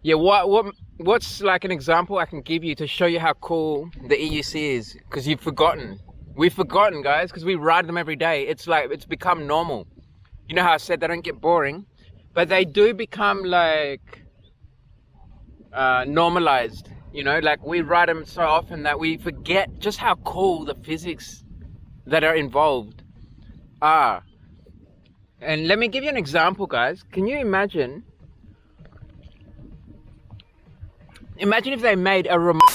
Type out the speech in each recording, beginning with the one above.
Yeah, what's like an example I can give you to show you how cool the EUC is? Because you've forgotten. We've forgotten, guys, because we ride them every day. It's like, it's become normal. You know how I said they don't get boring? But they do become like normalized. You know, like we ride them so often that we forget just how cool the physics that are involved are. And let me give you an example, guys. Can you imagine? Imagine if they made a remote.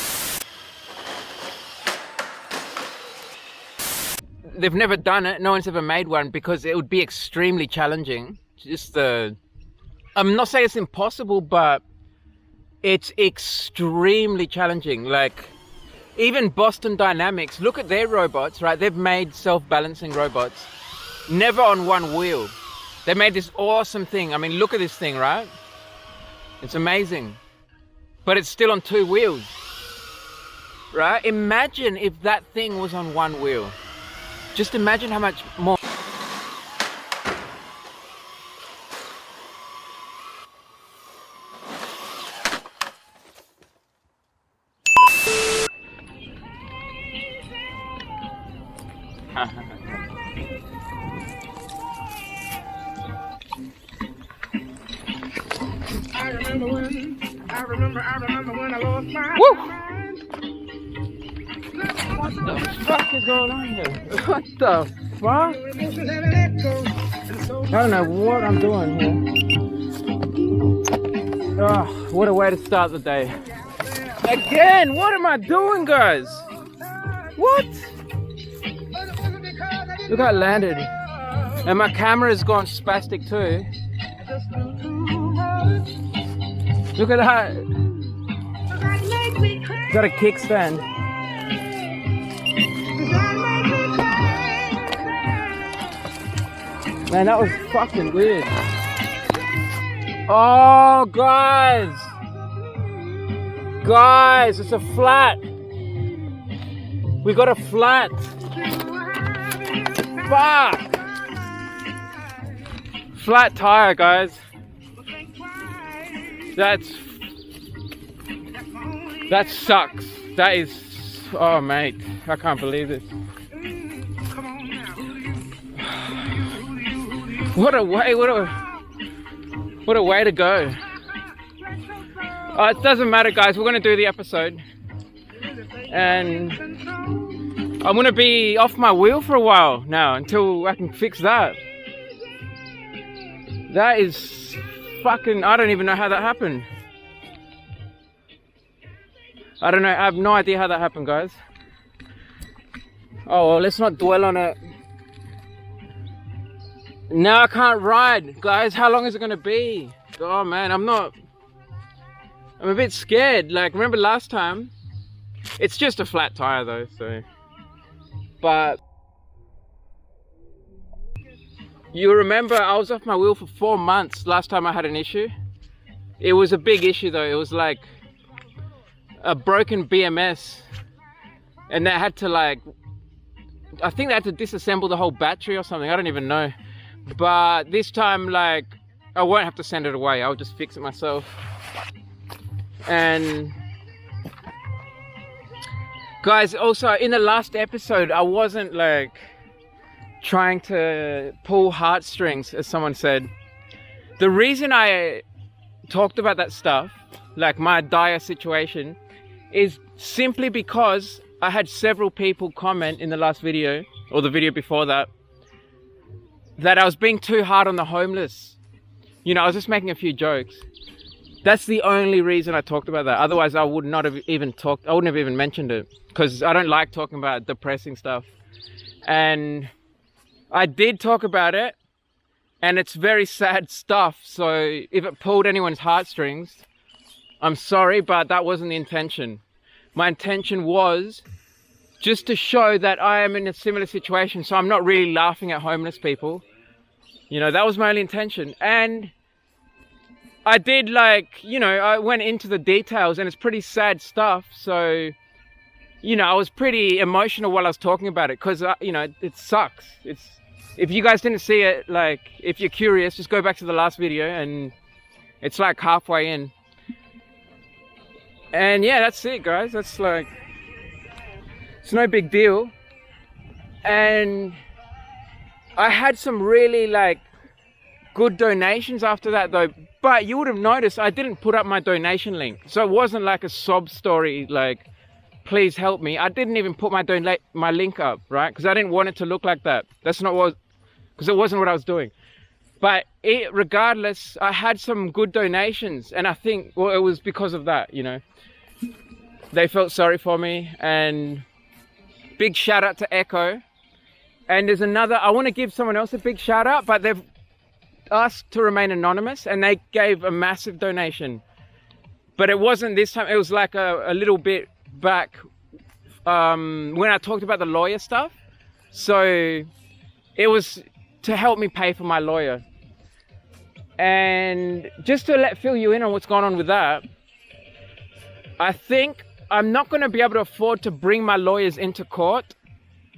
They've never done it. No one's ever made one because it would be extremely challenging. I'm not saying it's impossible, but it's extremely challenging. Like even Boston Dynamics, look at their robots, right? They've made self-balancing robots, never on one wheel. They made this awesome thing. I mean, look at this thing, right? It's amazing. But it's still on two wheels, right? Imagine if that thing was on one wheel. Just imagine how much more. I remember when I lost my mind. What the fuck is going on here? What the fuck? I don't know what I'm doing here. Oh, what a way to start the day. Again, what am I doing, guys? What? Look how I landed. And my camera's gone spastic too. Look at that. Got a kickstand. Man, that was fucking weird. Oh, guys. Guys, it's a flat. We got a flat. Fuck. Flat tire, guys. That sucks. That is, oh mate, I can't believe this. What a way to go. It doesn't matter, guys, we're gonna do the episode. And I'm gonna be off my wheel for a while now until I can fix that. That is fucking, I don't even know how that happened. I don't know, I have no idea how that happened, guys. Oh, well, let's not dwell on it. Now I can't ride, guys. How long is it gonna be? Oh man, I'm a bit scared. Like, remember last time? It's just a flat tire though, so. But you remember I was off my wheel for 4 months last time I had an issue. It was a big issue though. It was like a broken BMS, and they had to like, I think they had to disassemble the whole battery or something. I don't even know. But this time, like, I won't have to send it away. I'll just fix it myself. And guys, also in the last episode, I wasn't like trying to pull heartstrings, as someone said. The reason I talked about that stuff, like my dire situation, is simply because I had several people comment in the last video, or the video before that, that I was being too hard on the homeless. You know, I was just making a few jokes. That's the only reason I talked about that. Otherwise, I would not have even talked, I wouldn't have even mentioned it, because I don't like talking about depressing stuff. And I did talk about it, and it's very sad stuff. So if it pulled anyone's heartstrings, I'm sorry, but that wasn't the intention. My intention was just to show that I am in a similar situation, so I'm not really laughing at homeless people. You know, that was my only intention. And I did, like, you know, I went into the details, and it's pretty sad stuff. So, you know, I was pretty emotional while I was talking about it, because, you know, it sucks. If you guys didn't see it, like, if you're curious, just go back to the last video, and it's like halfway in. And yeah, that's it, guys. That's like, it's no big deal. And I had some really like good donations after that though, but you would have noticed I didn't put up my donation link, so it wasn't like a sob story like please help me. I didn't even put my link up, right? Because I didn't want it to look like that. That's not what, because it wasn't what I was doing. But regardless, I had some good donations, and I think, well, it was because of that, you know. They felt sorry for me, and big shout out to Echo. And there's another, I want to give someone else a big shout out, but they've asked to remain anonymous, and they gave a massive donation. But it wasn't this time, it was like a little bit back when I talked about the lawyer stuff. So it was to help me pay for my lawyer. And just to fill you in on what's going on with that, I think I'm not going to be able to afford to bring my lawyers into court,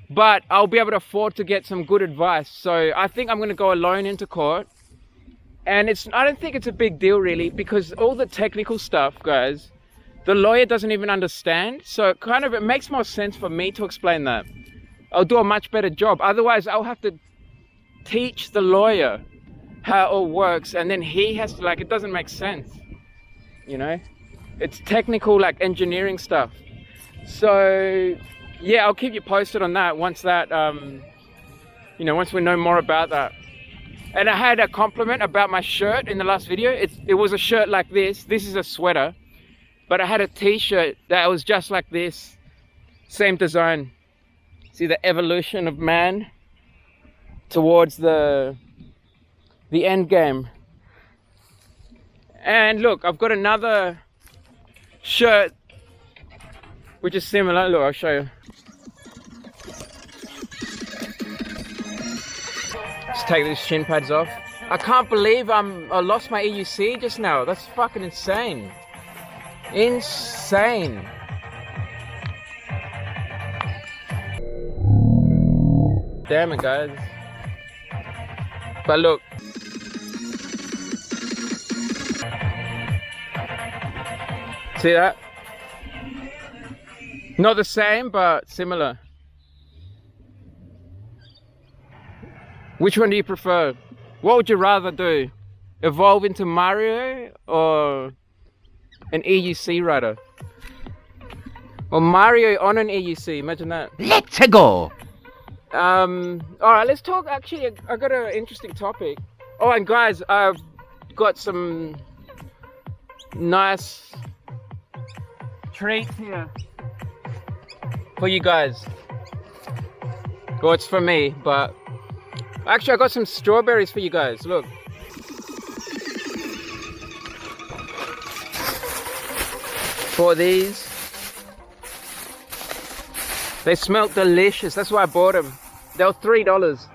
but I'll be able to afford to get some good advice. So I think I'm going to go alone into court. And I don't think it's a big deal really, because all the technical stuff, guys, the lawyer doesn't even understand. So it makes more sense for me to explain that. I'll do a much better job. Otherwise, I'll have to teach the lawyer how it all works, and then he has to, like, it doesn't make sense, you know. It's technical, like engineering stuff. So yeah, I'll keep you posted on that once that once we know more about that. And I had a compliment about my shirt in the last video. It was a shirt like this. This is a sweater, but I had a t-shirt that was just like this, same design. See the evolution of man towards the end game. And look, I've got another shirt which is similar. Look, I'll show you. Just take these shin pads off. I can't believe I lost my EUC just now. That's fucking insane. Insane. Damn it, guys. But look. See that? Not the same, but similar. Which one do you prefer? What would you rather do? Evolve into Mario or an EUC rider? Or Mario on an EUC, imagine that. Let's go! Alright, let's talk. Actually, I got an interesting topic. Oh, and guys, I've got some nice treats here for you guys. Well, it's for me, but actually I got some strawberries for you guys. Look. For these. They smelled delicious. That's why I bought them. They were $3.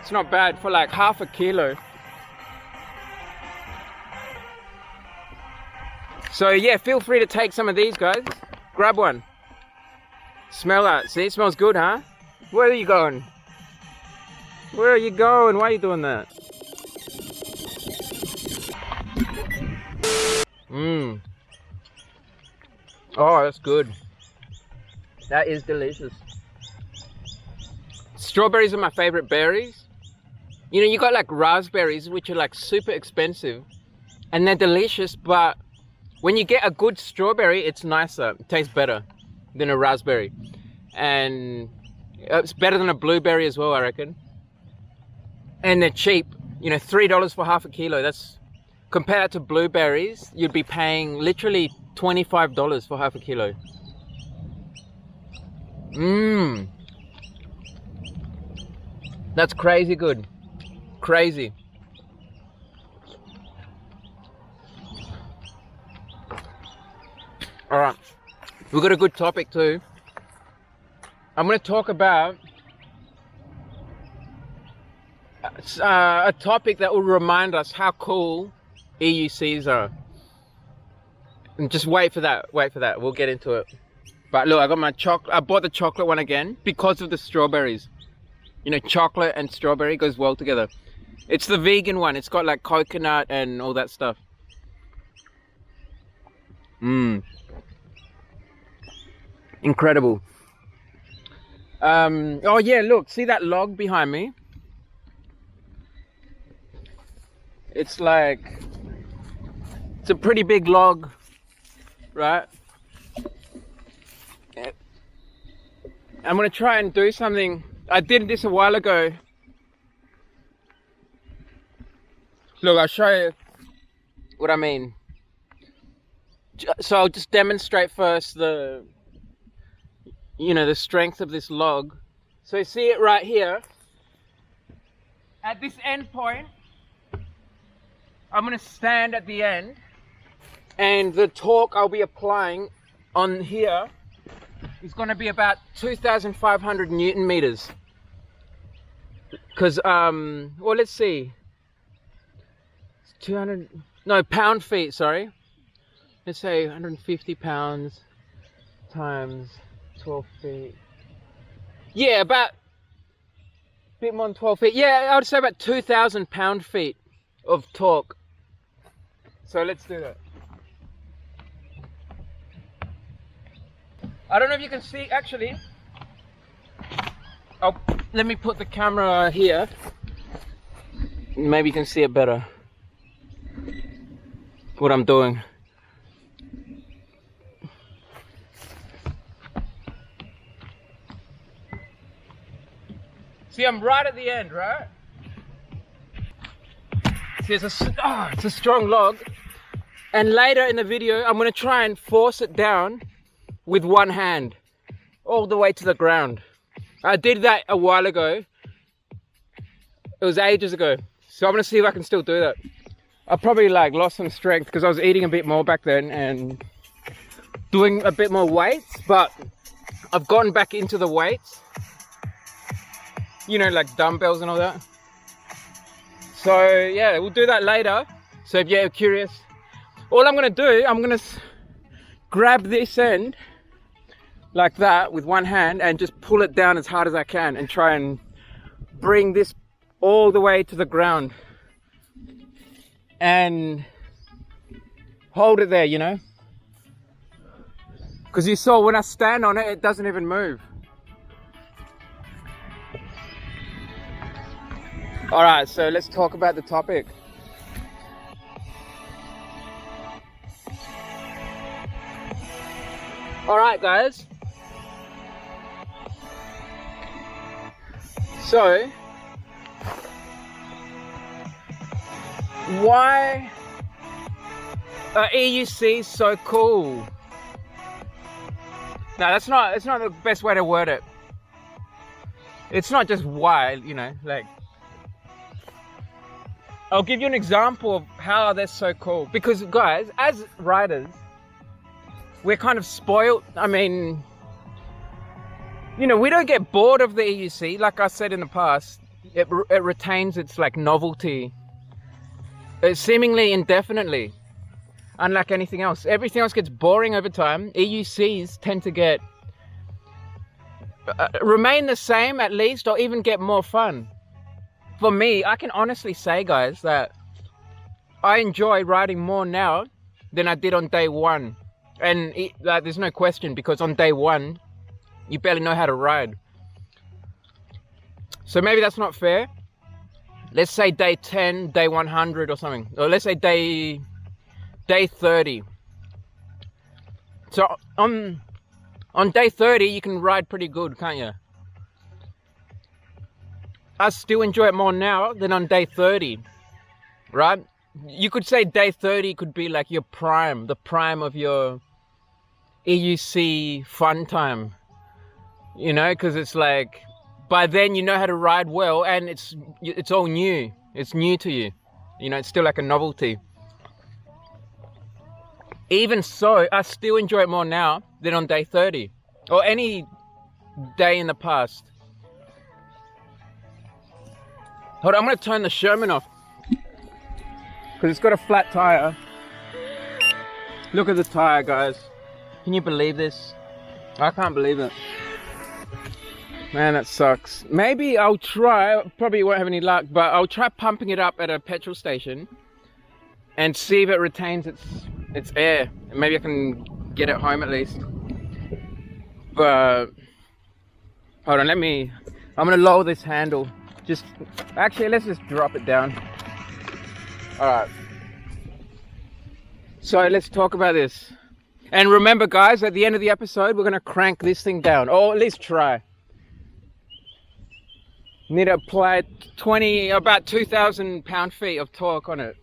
It's not bad for like half a kilo. So yeah, feel free to take some of these, guys. Grab one. Smell that. See, it smells good, huh? Where are you going? Where are you going? Why are you doing that? Mmm. Oh, that's good. That is delicious. Strawberries are my favorite berries. You know, you got like raspberries, which are like super expensive. And they're delicious, but when you get a good strawberry, it's nicer. It tastes better than a raspberry. And it's better than a blueberry as well, I reckon. And they're cheap. You know, $3 for half a kilo. That's, compare that to blueberries, you'd be paying literally $25 for half a kilo. Mmm. That's crazy good. Crazy. Alright. We've got a good topic too. I'm going to talk about a topic that will remind us how cool EUCs are. And just wait for that. Wait for that. We'll get into it. But look, I got my chocolate. I bought the chocolate one again because of the strawberries. You know, chocolate and strawberry goes well together. It's the vegan one. It's got like coconut and all that stuff. Mmm. Incredible. Oh yeah, look, see that log behind me? It's like, it's a pretty big log, right? I'm gonna try and do something. I did this a while ago. Look, I'll show you what I mean. So I'll just demonstrate first the strength of this log. So you see it right here. At this end point, I'm gonna stand at the end, and the torque I'll be applying on here is gonna be about 2,500 Newton meters. Because, well, let's see. It's 200, no, pound feet, sorry. Let's say 150 pounds times 12 feet. Yeah, about a bit more than 12 feet. Yeah, I would say about 2,000 pound feet of torque. So let's do that. I don't know if you can see, actually. Oh, let me put the camera here. Maybe you can see it better. What I'm doing. See, I'm right at the end, right? See, it's a strong log. And later in the video, I'm gonna try and force it down with one hand, all the way to the ground. I did that a while ago. It was ages ago. So I'm gonna see if I can still do that. I probably lost some strength because I was eating a bit more back then and doing a bit more weights, but I've gotten back into the weights. Like dumbbells and all that. So yeah, we'll do that later. So if you're curious, all I'm gonna do, I'm gonna grab this end like that with one hand and just pull it down as hard as I can and try and bring this all the way to the ground and hold it there, because you saw when I stand on it, it doesn't even move. All right, so let's talk about the topic. All right, guys. So, why are EUCs so cool? No, it's not the best way to word it. It's not just why, I'll give you an example of how they're so cool. Because guys, as riders, we're kind of spoiled. I mean, we don't get bored of the EUC. Like I said in the past, it retains its novelty seemingly indefinitely. Unlike anything else. Everything else gets boring over time. EUCs tend to get remain the same at least, or even get more fun. For me, I can honestly say, guys, that I enjoy riding more now than I did on day one. And there's no question, because on day one, you barely know how to ride. So maybe that's not fair. Let's say day 10, day 100 or something. Or let's say day 30. So on day 30, you can ride pretty good, can't you? I still enjoy it more now than on day 30, right? You could say day 30 could be like your prime, the prime of your EUC fun time, because it's by then you know how to ride well, and it's all new. It's new to you, it's still like a novelty. Even so, I still enjoy it more now than on day 30 or any day in the past. Hold on, I'm going to turn the Sherman off because it's got a flat tire. Look at the tire, guys. Can you believe this? I can't believe it. Man, that sucks. Maybe I'll try, probably won't have any luck, but I'll try pumping it up at a petrol station and see if it retains its air. Maybe I can get it home at least. But hold on, I'm gonna lower this handle. Actually, let's just drop it down. All right. So let's talk about this. And remember, guys, at the end of the episode, we're gonna crank this thing down, or at least try. Need to apply about 2,000 pound-feet of torque on it,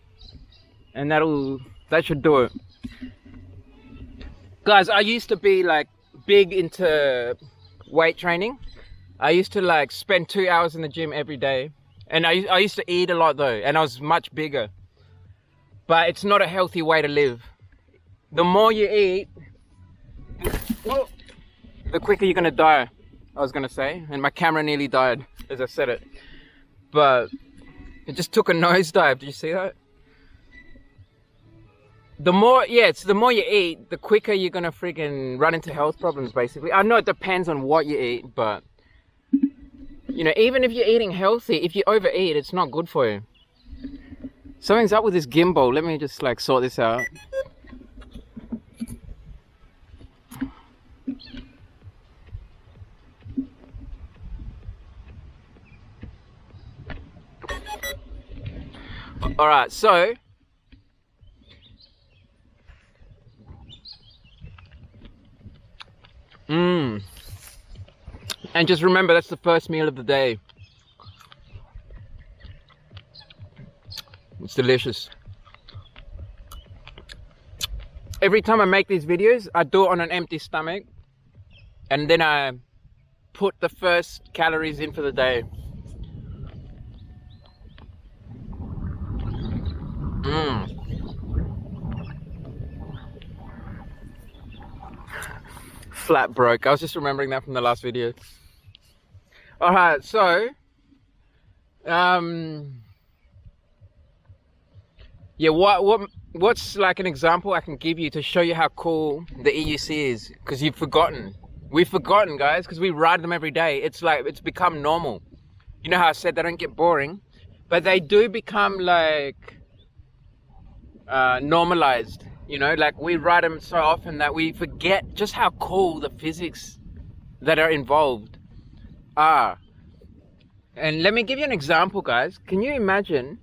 and that should do it. Guys, I used to be like big into weight training. I used to like spend 2 hours in the gym every day, and I used to eat a lot though, and I was much bigger. But it's not a healthy way to live. The more you eat, the quicker you're gonna die, I was gonna say. And my camera nearly died as I said it. But it just took a nosedive. Did you see that? The more you eat, the quicker you're gonna freaking run into health problems, basically. I know it depends on what you eat, but you know, even if you're eating healthy, if you overeat, it's not good for you. Something's up with this gimbal. Let me just like sort this out. All right, so and just remember, that's the first meal of the day. It's delicious. Every time I make these videos, I do it on an empty stomach, and then I put the first calories in for the day. Flat broke. I was just remembering that from the last video. All right, so yeah, what's like an example I can give you to show you how cool the EUC is? Because you've forgotten. We've forgotten, guys, because we ride them every day. It's like it's become normal. You know how I said they don't get boring, but they do become like normalized. You know, like we ride them so often that we forget just how cool the physics that are involved are. And let me give you an example, guys. Can you imagine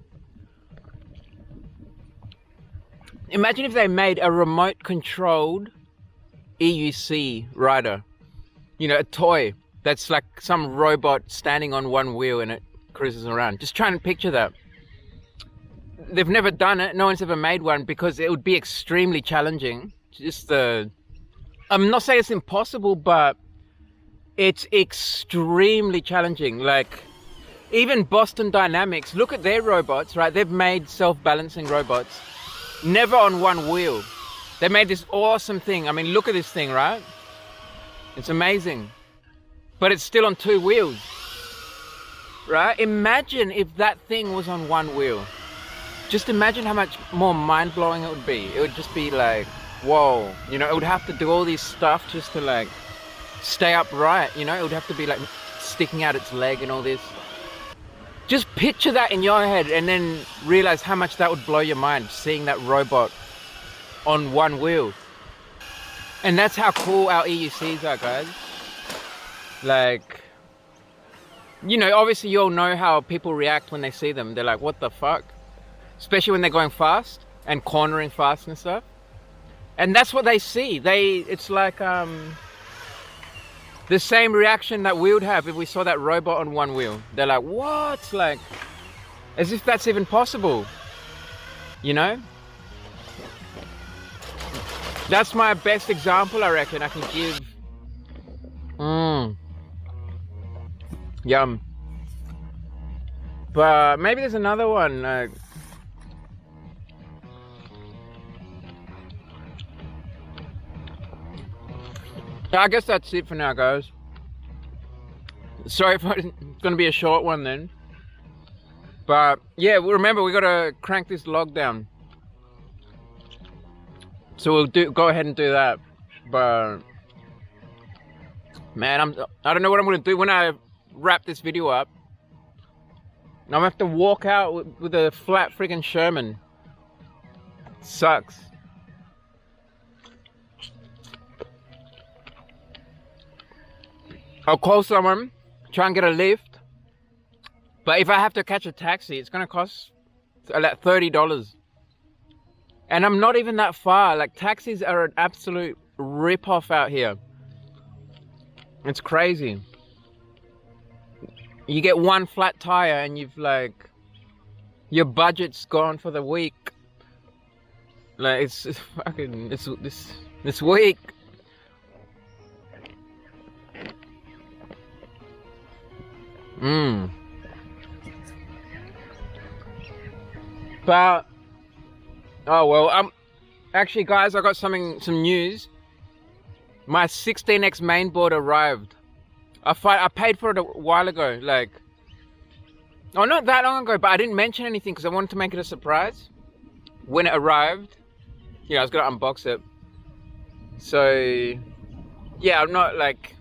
if they made a remote controlled EUC rider? You know, a toy that's like some robot standing on one wheel and it cruises around. Just try and picture that. They've never done it. No one's ever made one because it would be extremely challenging. I'm not saying it's impossible, but it's extremely challenging. Like even Boston Dynamics, look at their robots, right? They've made self-balancing robots, never on one wheel. They made this awesome thing. I mean, look at this thing, right? It's amazing, but it's still on 2 wheels, right? Imagine if that thing was on 1 wheel. Just imagine how much more mind-blowing it would be. It would just be like, whoa, you know, it would have to do all this stuff just to like stay upright, you know? It would have to be like sticking out its leg and all this. Just picture that in your head and then realize how much that would blow your mind, seeing that robot on 1 wheel. And that's how cool our EUCs are, guys. Like, you know, obviously you all know how people react when they see them. They're like, what the fuck? Especially when they're going fast and cornering fast and stuff. And that's what they see. It's like the same reaction that we would have if we saw that robot on 1 wheel. They're like, what? Like, as if that's even possible, you know? That's my best example, I reckon, I can give. Yum. But maybe there's another one. I guess that's it for now, guys. Sorry if it's going to be a short one then. But yeah, remember we got to crank this log down. So we'll go ahead and do that. But man, I don't know what I'm going to do when I wrap this video up. I'm going to have to walk out with a flat freaking Sherman. Sucks. I'll call someone, try and get a lift. But if I have to catch a taxi, it's gonna cost like $30. And I'm not even that far. Like, taxis are an absolute rip-off out here. It's crazy. You get one flat tire and you've like, your budget's gone for the week. Like, it's fucking, this week. But, oh well, actually guys, I got some news. My 16X mainboard arrived. I paid for it a while ago, like, oh, not that long ago, but I didn't mention anything because I wanted to make it a surprise. When it arrived, I was gonna unbox it. So, yeah, I'm not like,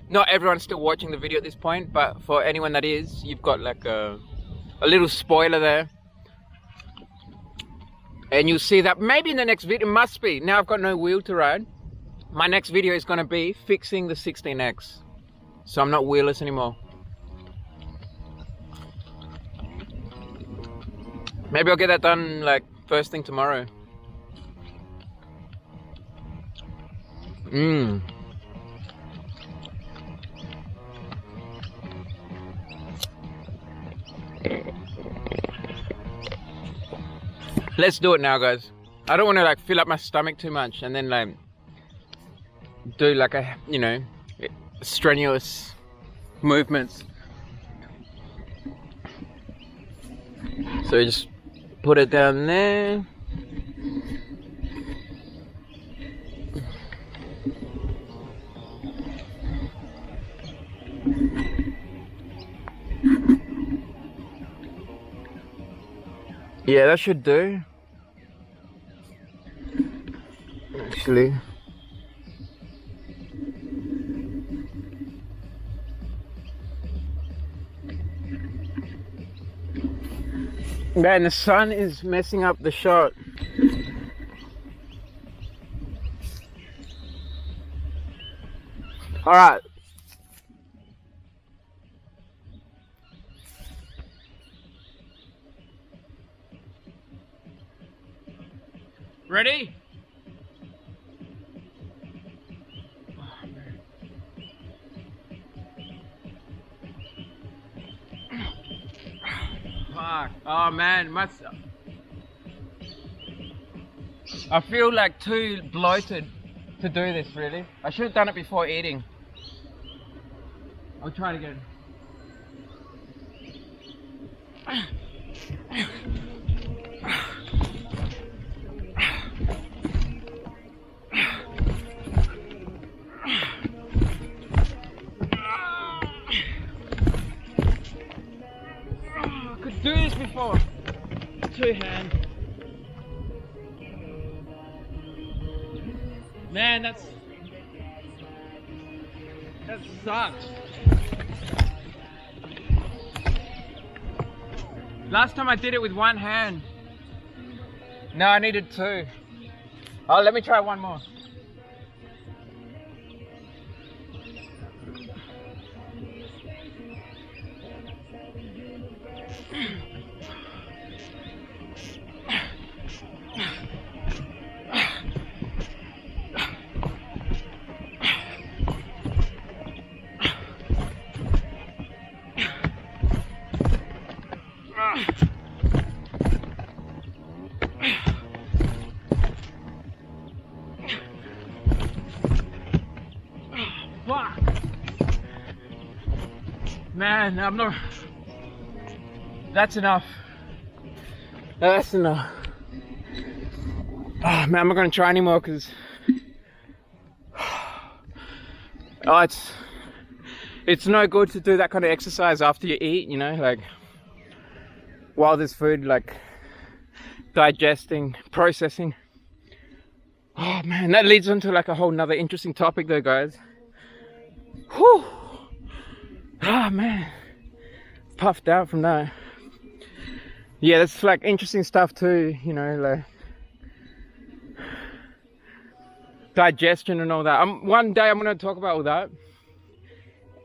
not everyone's still watching the video at this point, but for anyone that is, you've got like a little spoiler there. And you'll see that maybe in the next video, it must be. Now I've got no wheel to ride. My next video is gonna be fixing the 16X. So I'm not wheelless anymore. Maybe I'll get that done like first thing tomorrow. Let's do it now, guys. I don't want to like fill up my stomach too much and then like do like a, strenuous movements. So just put it down there. Yeah, that should do. Actually. Man, the sun is messing up the shot. All right. Ready? Fuck. Oh man, I feel like too bloated to do this, really. I should have done it before eating. I'll try it again. Do this before. Two hands. Man, that sucks. Last time I did it with one hand. No, I needed two. Oh, let me try one more. Fuck. Man, I'm not. That's enough. That's enough. Oh man, I'm not gonna try anymore because it's no good to do that kind of exercise after you eat, like while there's food like digesting, processing. Oh man, that leads on to like a whole nother interesting topic though, guys. Whew. Oh man, puffed out from that. Yeah, that's like interesting stuff too, like digestion and all that. One day I'm going to talk about all that.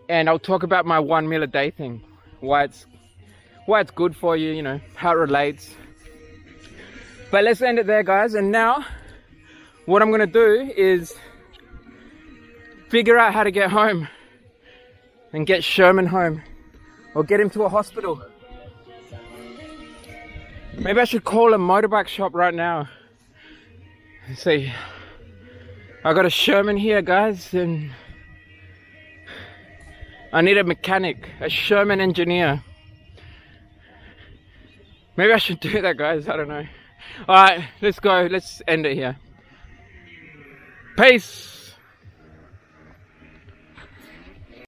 and I'll talk about my 1 meal a day thing, why it's good for you, you know, how it relates. But let's end it there, guys. And now what I'm gonna do is figure out how to get home and get Sherman home, or get him to a hospital. Maybe I should call a motorbike shop right now. Let's see, I got a Sherman here, guys, and I need a mechanic, a Sherman engineer. Maybe I should do that, guys, I don't know. Alright, let's go, let's end it here. Peace.